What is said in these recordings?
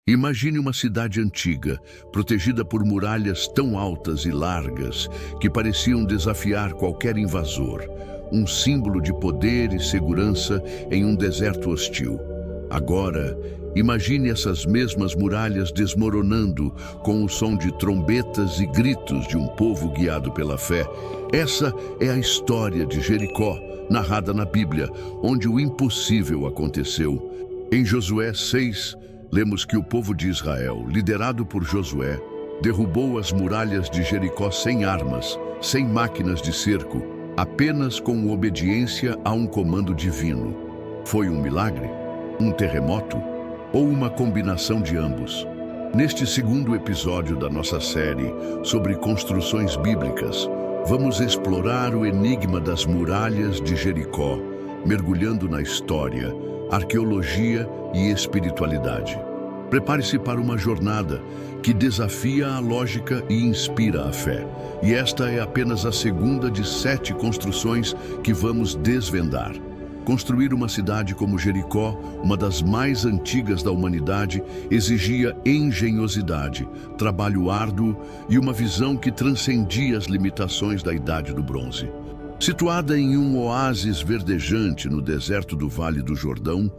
Imagine uma cidade antiga, protegida por muralhas tão altas e largas que pareciam desafiar qualquer invasor, um símbolo de poder e segurança em um deserto hostil. Agora, imagine essas mesmas muralhas desmoronando com o som de trombetas e gritos de um povo guiado pela fé. Essa é a história de Jericó, narrada na Bíblia, onde o impossível aconteceu. Em Josué 6, lemos que o povo de Israel, liderado por Josué, derrubou as muralhas de Jericó sem armas, sem máquinas de cerco, apenas com obediência a um comando divino. Foi um milagre? Um terremoto? Ou uma combinação de ambos? Neste segundo episódio da nossa série sobre construções bíblicas, vamos explorar o enigma das muralhas de Jericó, mergulhando na história, arqueologia e espiritualidade. Prepare-se para uma jornada que desafia a lógica e inspira a fé. E esta é apenas a segunda de 7 construções que vamos desvendar. Construir uma cidade como Jericó, uma das mais antigas da humanidade, exigia engenhosidade, trabalho árduo e uma visão que transcendia as limitações da Idade do Bronze. Situada em um oásis verdejante no deserto do Vale do Jordão,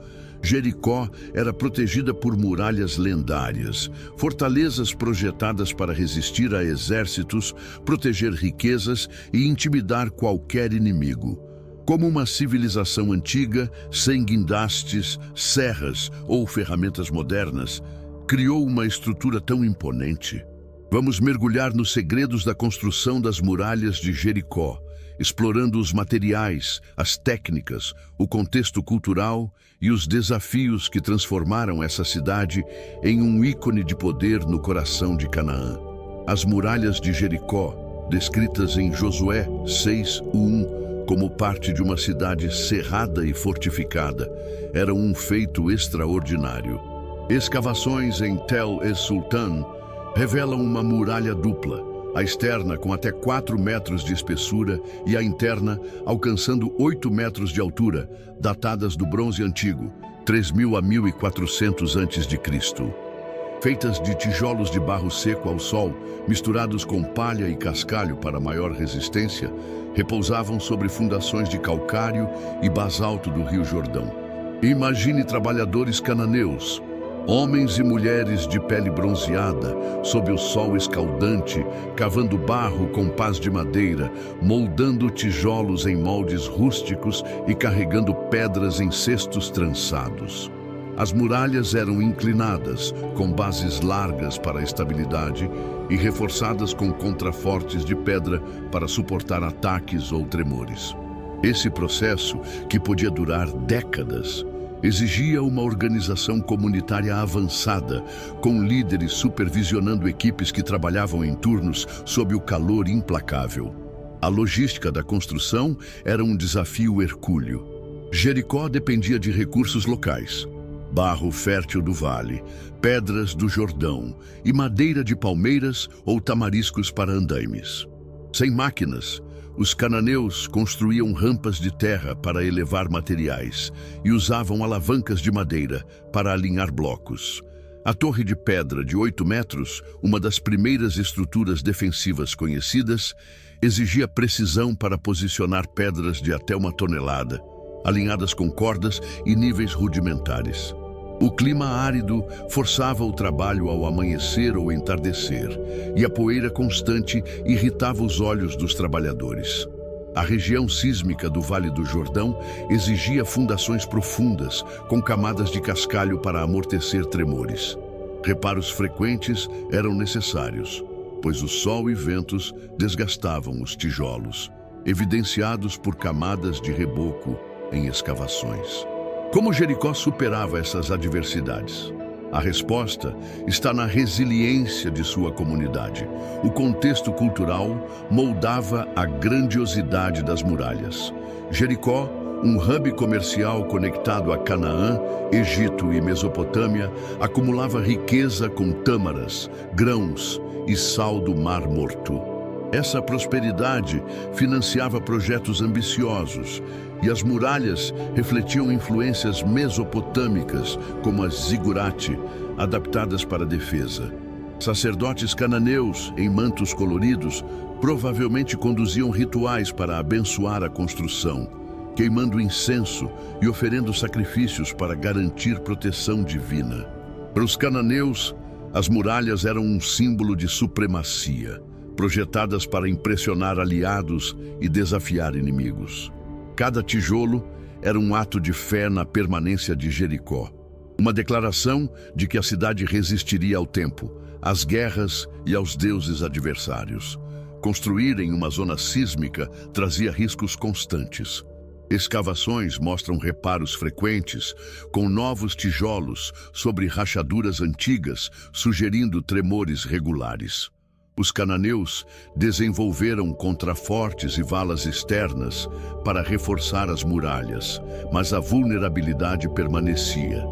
Jericó era protegida por muralhas lendárias, fortalezas projetadas para resistir a exércitos, proteger riquezas e intimidar qualquer inimigo. Como uma civilização antiga, sem guindastes, serras ou ferramentas modernas, criou uma estrutura tão imponente. Vamos mergulhar nos segredos da construção das muralhas de Jericó, explorando os materiais, as técnicas, o contexto cultural e os desafios que transformaram essa cidade em um ícone de poder no coração de Canaã. As muralhas de Jericó, descritas em Josué 6:1 como parte de uma cidade cerrada e fortificada, eram um feito extraordinário. Escavações em Tel es-Sultan revelam uma muralha dupla, a externa com até 4 metros de espessura e a interna alcançando 8 metros de altura, datadas do Bronze Antigo, 3000 a 1400 a.C. Feitas de tijolos de barro seco ao sol, misturados com palha e cascalho para maior resistência, repousavam sobre fundações de calcário e basalto do Rio Jordão. Imagine trabalhadores cananeus, homens e mulheres de pele bronzeada, sob o sol escaldante, cavando barro com pás de madeira, moldando tijolos em moldes rústicos e carregando pedras em cestos trançados. As muralhas eram inclinadas, com bases largas para a estabilidade e reforçadas com contrafortes de pedra para suportar ataques ou tremores. Esse processo, que podia durar décadas, exigia uma organização comunitária avançada, com líderes supervisionando equipes que trabalhavam em turnos sob o calor implacável. A logística da construção era um desafio hercúleo. Jericó dependia de recursos locais: barro fértil do vale, pedras do Jordão e madeira de palmeiras ou tamariscos para andaimes. Sem máquinas, os cananeus construíam rampas de terra para elevar materiais e usavam alavancas de madeira para alinhar blocos. A torre de pedra de 8 metros, uma das primeiras estruturas defensivas conhecidas, exigia precisão para posicionar pedras de até 1 tonelada, alinhadas com cordas e níveis rudimentares. O clima árido forçava o trabalho ao amanhecer ou entardecer, e a poeira constante irritava os olhos dos trabalhadores. A região sísmica do Vale do Jordão exigia fundações profundas, com camadas de cascalho para amortecer tremores. Reparos frequentes eram necessários, pois o sol e ventos desgastavam os tijolos, evidenciados por camadas de reboco em escavações. Como Jericó superava essas adversidades? A resposta está na resiliência de sua comunidade. O contexto cultural moldava a grandiosidade das muralhas. Jericó, um hub comercial conectado a Canaã, Egito e Mesopotâmia, acumulava riqueza com tâmaras, grãos e sal do Mar Morto. Essa prosperidade financiava projetos ambiciosos, e as muralhas refletiam influências mesopotâmicas, como a zigurate, adaptadas para defesa. Sacerdotes cananeus, em mantos coloridos, provavelmente conduziam rituais para abençoar a construção, queimando incenso e oferendo sacrifícios para garantir proteção divina. Para os cananeus, as muralhas eram um símbolo de supremacia, projetadas para impressionar aliados e desafiar inimigos. Cada tijolo era um ato de fé na permanência de Jericó, uma declaração de que a cidade resistiria ao tempo, às guerras e aos deuses adversários. Construir em uma zona sísmica trazia riscos constantes. Escavações mostram reparos frequentes, com novos tijolos sobre rachaduras antigas, sugerindo tremores regulares. Os cananeus desenvolveram contrafortes e valas externas para reforçar as muralhas, mas a vulnerabilidade permanecia.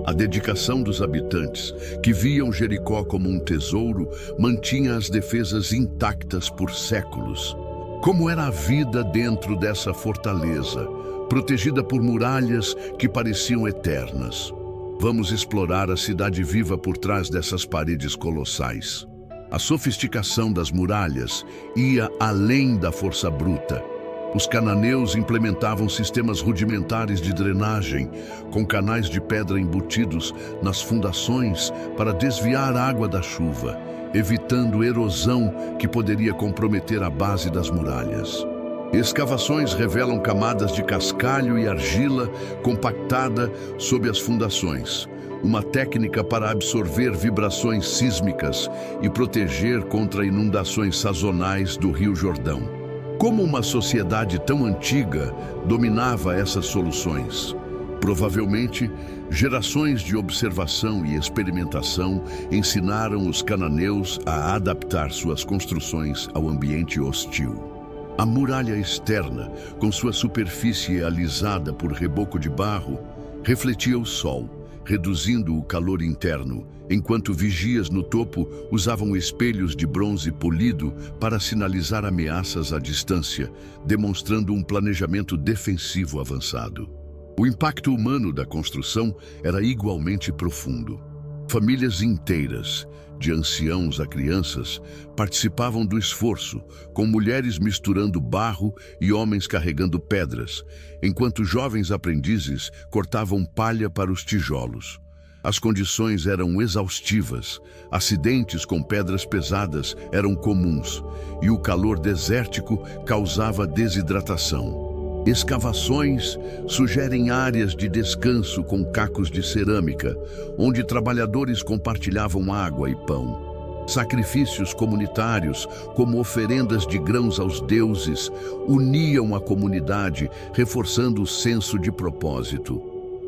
A dedicação dos habitantes, que viam Jericó como um tesouro, mantinha as defesas intactas por séculos. Como era a vida dentro dessa fortaleza, protegida por muralhas que pareciam eternas? Vamos explorar a cidade viva por trás dessas paredes colossais. A sofisticação das muralhas ia além da força bruta. Os cananeus implementavam sistemas rudimentares de drenagem, com canais de pedra embutidos nas fundações para desviar a água da chuva, evitando erosão que poderia comprometer a base das muralhas. Escavações revelam camadas de cascalho e argila compactada sob as fundações, uma técnica para absorver vibrações sísmicas e proteger contra inundações sazonais do Rio Jordão. Como uma sociedade tão antiga dominava essas soluções? Provavelmente, gerações de observação e experimentação ensinaram os cananeus a adaptar suas construções ao ambiente hostil. A muralha externa, com sua superfície alisada por reboco de barro, refletia o sol, reduzindo o calor interno, enquanto vigias no topo usavam espelhos de bronze polido para sinalizar ameaças à distância, demonstrando um planejamento defensivo avançado. O impacto humano da construção era igualmente profundo. Famílias inteiras, de anciãos a crianças, participavam do esforço, com mulheres misturando barro e homens carregando pedras, enquanto jovens aprendizes cortavam palha para os tijolos. As condições eram exaustivas, acidentes com pedras pesadas eram comuns, e o calor desértico causava desidratação. Escavações sugerem áreas de descanso com cacos de cerâmica, onde trabalhadores compartilhavam água e pão. Sacrifícios comunitários, como oferendas de grãos aos deuses, uniam a comunidade, reforçando o senso de propósito.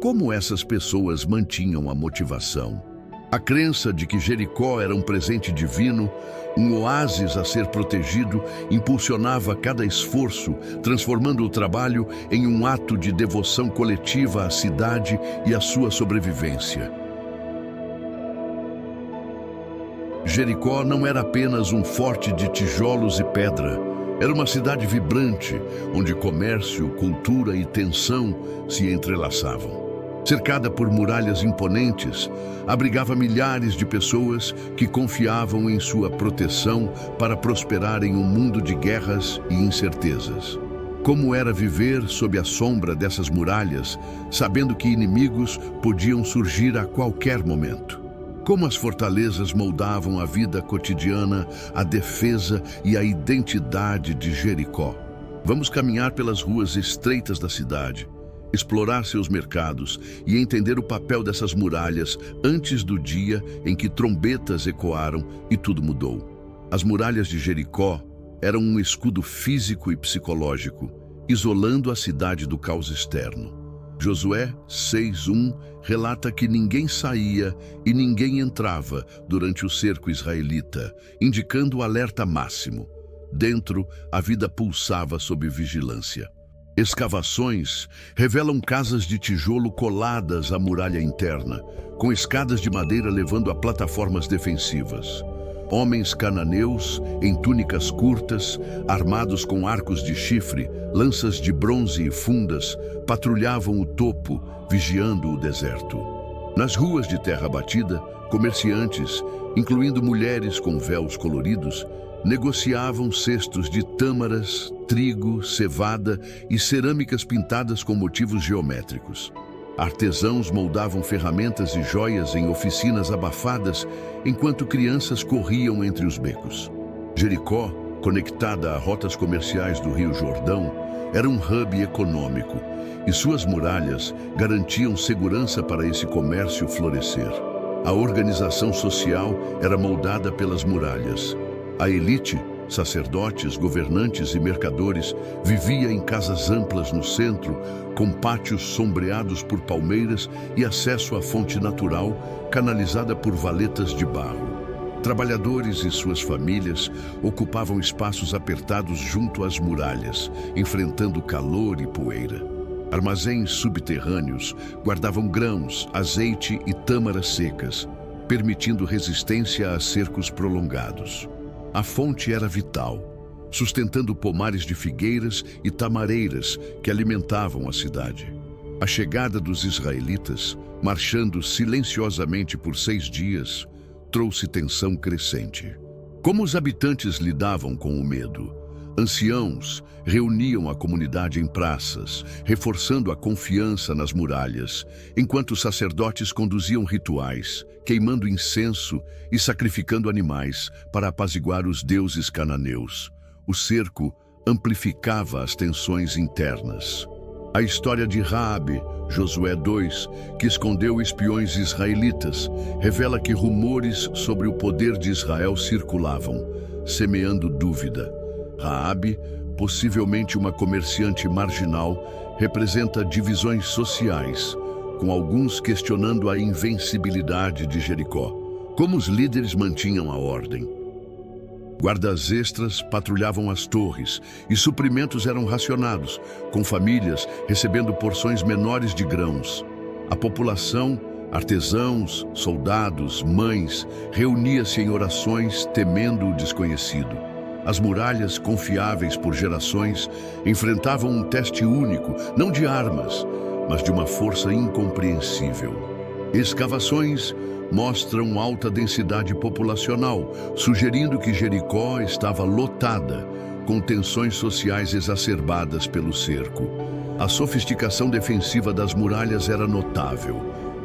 Como essas pessoas mantinham a motivação? A crença de que Jericó era um presente divino, um oásis a ser protegido, impulsionava cada esforço, transformando o trabalho em um ato de devoção coletiva à cidade e à sua sobrevivência. Jericó não era apenas um forte de tijolos e pedra. Era uma cidade vibrante, onde comércio, cultura e tensão se entrelaçavam. Cercada por muralhas imponentes, abrigava milhares de pessoas que confiavam em sua proteção para prosperar em um mundo de guerras e incertezas. Como era viver sob a sombra dessas muralhas, sabendo que inimigos podiam surgir a qualquer momento? Como as fortalezas moldavam a vida cotidiana, a defesa e a identidade de Jericó? Vamos caminhar pelas ruas estreitas da cidade, explorar seus mercados e entender o papel dessas muralhas antes do dia em que trombetas ecoaram e tudo mudou. As muralhas de Jericó eram um escudo físico e psicológico, isolando a cidade do caos externo. Josué 6:1 relata que ninguém saía e ninguém entrava durante o cerco israelita, indicando o alerta máximo. Dentro, a vida pulsava sob vigilância. Escavações revelam casas de tijolo coladas à muralha interna, com escadas de madeira levando a plataformas defensivas. Homens cananeus, em túnicas curtas, armados com arcos de chifre, lanças de bronze e fundas, patrulhavam o topo, vigiando o deserto. Nas ruas de terra batida, Comerciantes, incluindo mulheres com véus coloridos, negociavam cestos de tâmaras, trigo, cevada e cerâmicas pintadas com motivos geométricos. Artesãos moldavam ferramentas e joias em oficinas abafadas, enquanto crianças corriam entre os becos. Jericó, conectada a rotas comerciais do Rio Jordão, era um hub econômico, e suas muralhas garantiam segurança para esse comércio florescer. A organização social era moldada pelas muralhas. A elite, sacerdotes, governantes e mercadores, vivia em casas amplas no centro, com pátios sombreados por palmeiras e acesso à fonte natural, canalizada por valetas de barro. Trabalhadores e suas famílias ocupavam espaços apertados junto às muralhas, enfrentando calor e poeira. Armazéns subterrâneos guardavam grãos, azeite e tâmaras secas, permitindo resistência a cercos prolongados. A fonte era vital, sustentando pomares de figueiras e tamareiras que alimentavam a cidade. A chegada dos israelitas, marchando silenciosamente por 6 dias, trouxe tensão crescente. Como os habitantes lidavam com o medo? Anciãos reuniam a comunidade em praças, reforçando a confiança nas muralhas, enquanto sacerdotes conduziam rituais, queimando incenso e sacrificando animais para apaziguar os deuses cananeus. O cerco amplificava as tensões internas. A história de Raabe, Josué 2, que escondeu espiões israelitas, revela que rumores sobre o poder de Israel circulavam, semeando dúvida. Raabe, possivelmente uma comerciante marginal, representa divisões sociais, com alguns questionando a invencibilidade de Jericó. Como os líderes mantinham a ordem? Guardas extras patrulhavam as torres e suprimentos eram racionados, com famílias recebendo porções menores de grãos. A população, artesãos, soldados, mães, reunia-se em orações temendo o desconhecido. As muralhas, confiáveis por gerações, enfrentavam um teste único, não de armas, mas de uma força incompreensível. Escavações mostram alta densidade populacional, sugerindo que Jericó estava lotada, com tensões sociais exacerbadas pelo cerco. A sofisticação defensiva das muralhas era notável.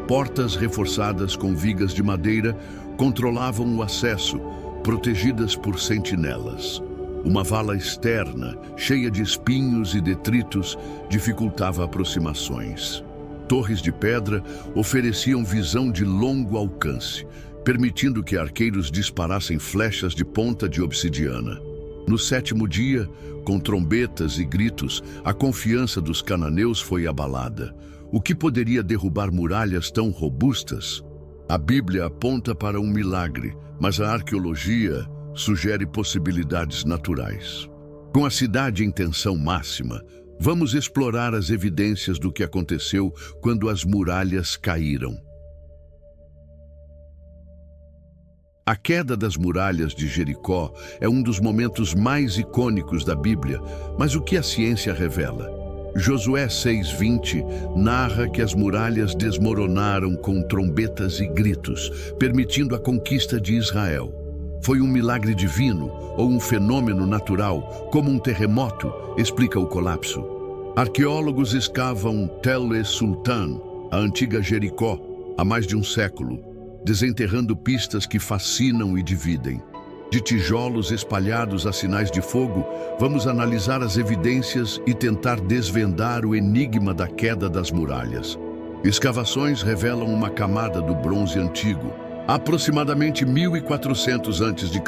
Portas reforçadas com vigas de madeira controlavam o acesso, protegidas por sentinelas. Uma vala externa, cheia de espinhos e detritos, dificultava aproximações. Torres de pedra ofereciam visão de longo alcance, permitindo que arqueiros disparassem flechas de ponta de obsidiana. No 7º dia, com trombetas e gritos, a confiança dos cananeus foi abalada. O que poderia derrubar muralhas tão robustas? A Bíblia aponta para um milagre, mas a arqueologia sugere possibilidades naturais. Com a cidade em tensão máxima, vamos explorar as evidências do que aconteceu quando as muralhas caíram. A queda das muralhas de Jericó é um dos momentos mais icônicos da Bíblia, mas o que a ciência revela? Josué 6:20 narra que as muralhas desmoronaram com trombetas e gritos, permitindo a conquista de Israel. Foi um milagre divino ou um fenômeno natural, como um terremoto, explica o colapso. Arqueólogos escavam Tel es-Sultan, a antiga Jericó, há mais de um século, desenterrando pistas que fascinam e dividem. De tijolos espalhados a sinais de fogo, vamos analisar as evidências e tentar desvendar o enigma da queda das muralhas. Escavações revelam uma camada do bronze antigo, aproximadamente 1400 a.C.,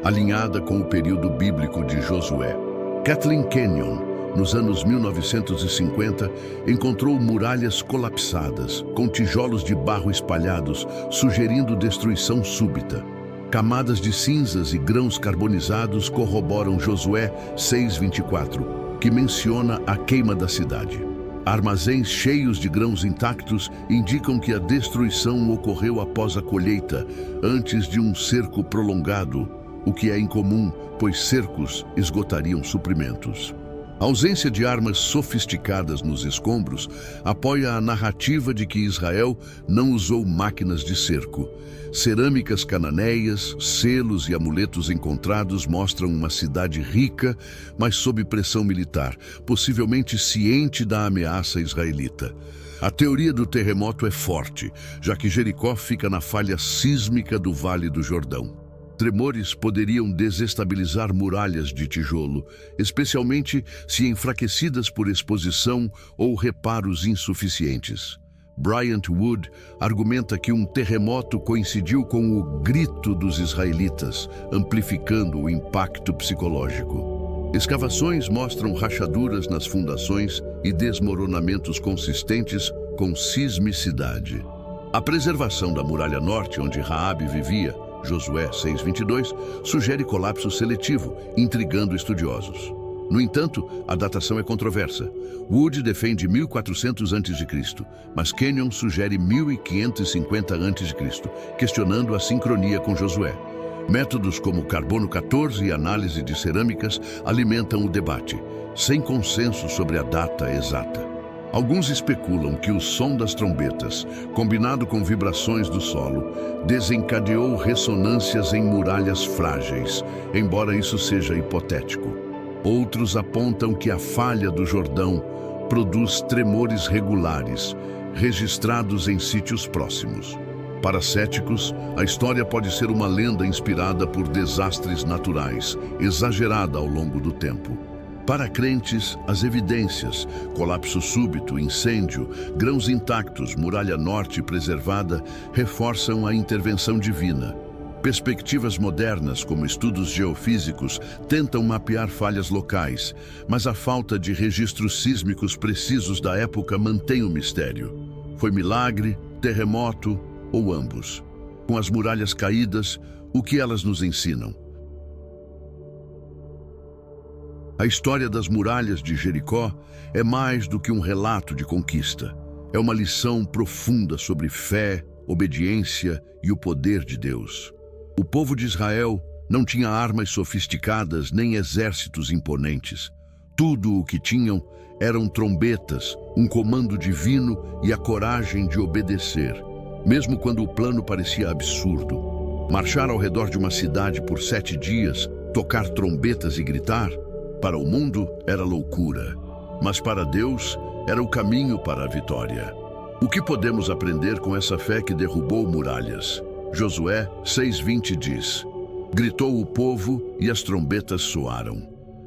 alinhada com o período bíblico de Josué. Kathleen Kenyon, nos anos 1950, encontrou muralhas colapsadas, com tijolos de barro espalhados, sugerindo destruição súbita. Camadas de cinzas e grãos carbonizados corroboram Josué 6:24, que menciona a queima da cidade. Armazéns cheios de grãos intactos indicam que a destruição ocorreu após a colheita, antes de um cerco prolongado, o que é incomum, pois cercos esgotariam suprimentos. A ausência de armas sofisticadas nos escombros apoia a narrativa de que Israel não usou máquinas de cerco. Cerâmicas cananeias, selos e amuletos encontrados mostram uma cidade rica, mas sob pressão militar, possivelmente ciente da ameaça israelita. A teoria do terremoto é forte, já que Jericó fica na falha sísmica do Vale do Jordão. Tremores poderiam desestabilizar muralhas de tijolo, especialmente se enfraquecidas por exposição ou reparos insuficientes. Bryant Wood argumenta que um terremoto coincidiu com o grito dos israelitas, amplificando o impacto psicológico. Escavações mostram rachaduras nas fundações e desmoronamentos consistentes com sismicidade. A preservação da muralha norte, onde Raabe vivia, Josué 6:22, sugere colapso seletivo, intrigando estudiosos. No entanto, a datação é controversa. Wood defende 1400 a.C., mas Kenyon sugere 1550 a.C., questionando a sincronia com Josué. Métodos como carbono 14 e análise de cerâmicas alimentam o debate, sem consenso sobre a data exata. Alguns especulam que o som das trombetas, combinado com vibrações do solo, desencadeou ressonâncias em muralhas frágeis, embora isso seja hipotético. Outros apontam que a falha do Jordão produz tremores regulares, registrados em sítios próximos. Para céticos, a história pode ser uma lenda inspirada por desastres naturais, exagerada ao longo do tempo. Para crentes, as evidências, colapso súbito, incêndio, grãos intactos, muralha norte preservada, reforçam a intervenção divina. Perspectivas modernas, como estudos geofísicos, tentam mapear falhas locais, mas a falta de registros sísmicos precisos da época mantém o mistério. Foi milagre, terremoto ou ambos? Com as muralhas caídas, o que elas nos ensinam? A história das muralhas de Jericó é mais do que um relato de conquista. É uma lição profunda sobre fé, obediência e o poder de Deus. O povo de Israel não tinha armas sofisticadas nem exércitos imponentes. Tudo o que tinham eram trombetas, um comando divino e a coragem de obedecer, mesmo quando o plano parecia absurdo. Marchar ao redor de uma cidade por 7 dias, tocar trombetas e gritar, para o mundo era loucura, mas para Deus era o caminho para a vitória. O que podemos aprender com essa fé que derrubou muralhas? Josué 6:20 diz: gritou o povo e as trombetas soaram.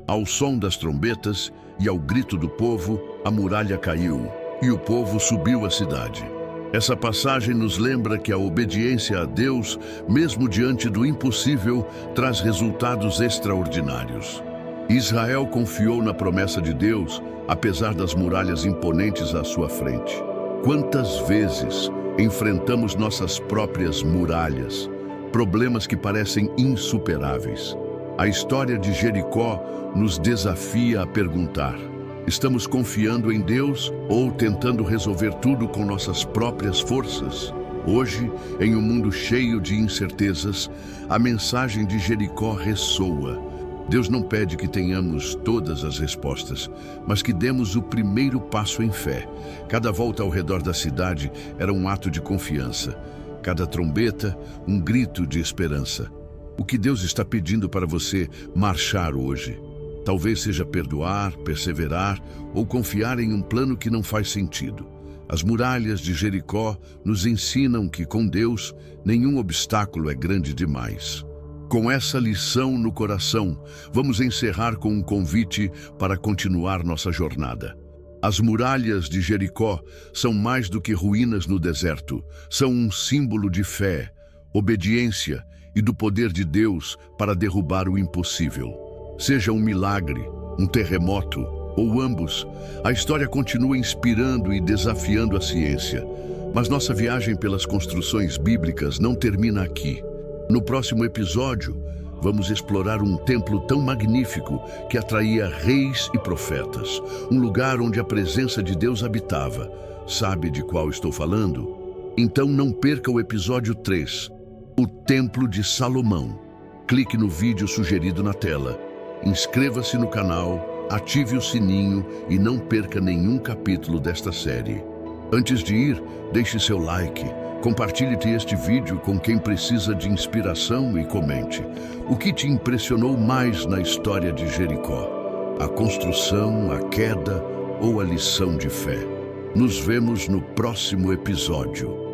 Ao som das trombetas e ao grito do povo, a muralha caiu e o povo subiu à cidade. Essa passagem nos lembra que a obediência a Deus, mesmo diante do impossível, traz resultados extraordinários. Israel confiou na promessa de Deus, apesar das muralhas imponentes à sua frente. Quantas vezes enfrentamos nossas próprias muralhas, problemas que parecem insuperáveis? A história de Jericó nos desafia a perguntar: estamos confiando em Deus ou tentando resolver tudo com nossas próprias forças? Hoje, em um mundo cheio de incertezas, a mensagem de Jericó ressoa. Deus não pede que tenhamos todas as respostas, mas que demos o primeiro passo em fé. Cada volta ao redor da cidade era um ato de confiança. Cada trombeta, um grito de esperança. O que Deus está pedindo para você marchar hoje? Talvez seja perdoar, perseverar ou confiar em um plano que não faz sentido. As muralhas de Jericó nos ensinam que, com Deus, nenhum obstáculo é grande demais. Com essa lição no coração, vamos encerrar com um convite para continuar nossa jornada. As muralhas de Jericó são mais do que ruínas no deserto. São um símbolo de fé, obediência e do poder de Deus para derrubar o impossível. Seja um milagre, um terremoto ou ambos, a história continua inspirando e desafiando a ciência. Mas nossa viagem pelas construções bíblicas não termina aqui. No próximo episódio, vamos explorar um templo tão magnífico que atraía reis e profetas, um lugar onde a presença de Deus habitava. Sabe de qual estou falando? Então não perca o episódio 3, o Templo de Salomão. Clique no vídeo sugerido na tela, inscreva-se no canal ative o sininho e não perca nenhum capítulo desta série. Antes de ir, deixe seu like, compartilhe este vídeo com quem precisa de inspiração e comente. O que te impressionou mais na história de Jericó? A construção, a queda ou a lição de fé? Nos vemos no próximo episódio.